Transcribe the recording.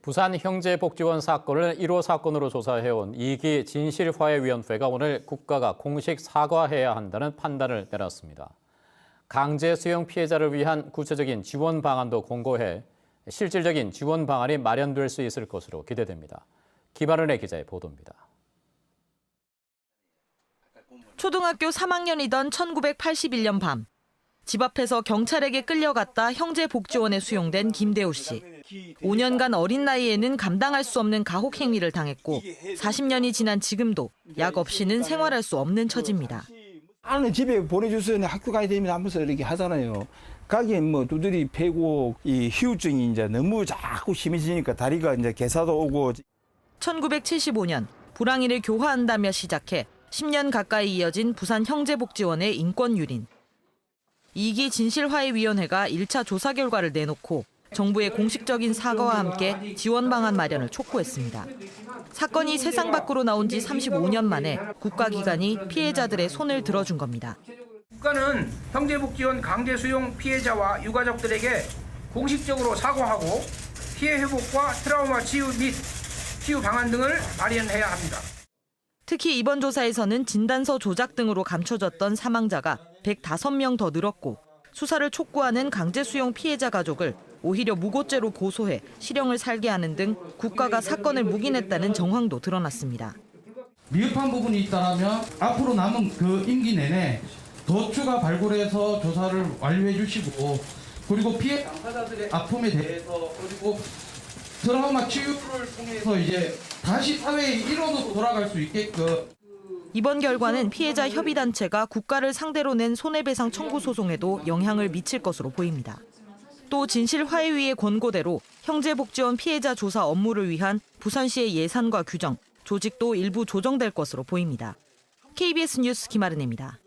부산 형제복지원 사건을 1호 사건으로 조사해온 2기 진실화해위원회가 오늘 국가가 공식 사과해야 한다는 판단을 내렸습니다. 강제 수용 피해자를 위한 구체적인 지원 방안도 공고해 실질적인 지원 방안이 마련될 수 있을 것으로 기대됩니다. 김아른의 기자의 보도입니다. 초등학교 3학년이던 1981년 밤, 집 앞에서 경찰에게 끌려갔다 형제복지원에 수용된 김대우 씨. 5년간 어린 나이에는 감당할 수 없는 가혹 행위를 당했고 40년이 지난 지금도 약 없이는 생활할 수 없는 처지입니다. 아는 집에 보내줘서 학교 가야 됩니다 하면서 이렇게 하잖아요. 가긴 뭐 두드리 패고 이 휴증이 이제 너무 자꾸 심해지니까 다리가 이제 괴사도 오고. 1975년 불황이를 교화한다며 시작해 10년 가까이 이어진 부산 형제복지원의 인권 유린. 2기 진실화해위원회가 1차 조사 결과를 내놓고 정부의 공식적인 사과와 함께 지원 방안 마련을 촉구했습니다. 사건이 세상 밖으로 나온 지 35년 만에 국가기관이 피해자들의 손을 들어준 겁니다. 국가는 형제복지원 강제 수용 피해자와 유가족들에게 공식적으로 사과하고 피해 회복과 트라우마 치유 및 치유 방안 등을 마련해야 합니다. 특히 이번 조사에서는 진단서 조작 등으로 감춰졌던 사망자가 105명 더 늘었고 수사를 촉구하는 강제 수용 피해자 가족을 오히려 무고죄로 고소해 실형을 살게 하는 등 국가가 사건을 묵인했다는 정황도 드러났습니다. 미흡한 부분이 있다면 앞으로 남은 그 임기 내내 더 추가 발굴해서 조사를 완료해 주시고 그리고 피해 당사자들의 아픔에 대해서 그리고 트라우마 치유를 통해서 이제 다시 사회의 일원으로 돌아갈 수 있게끔. 이번 결과는 피해자 협의단체가 국가를 상대로 낸 손해배상 청구 소송에도 영향을 미칠 것으로 보입니다. 또 진실화해위의 권고대로 형제복지원 피해자 조사 업무를 위한 부산시의 예산과 규정, 조직도 일부 조정될 것으로 보입니다. KBS 뉴스 김아른입니다.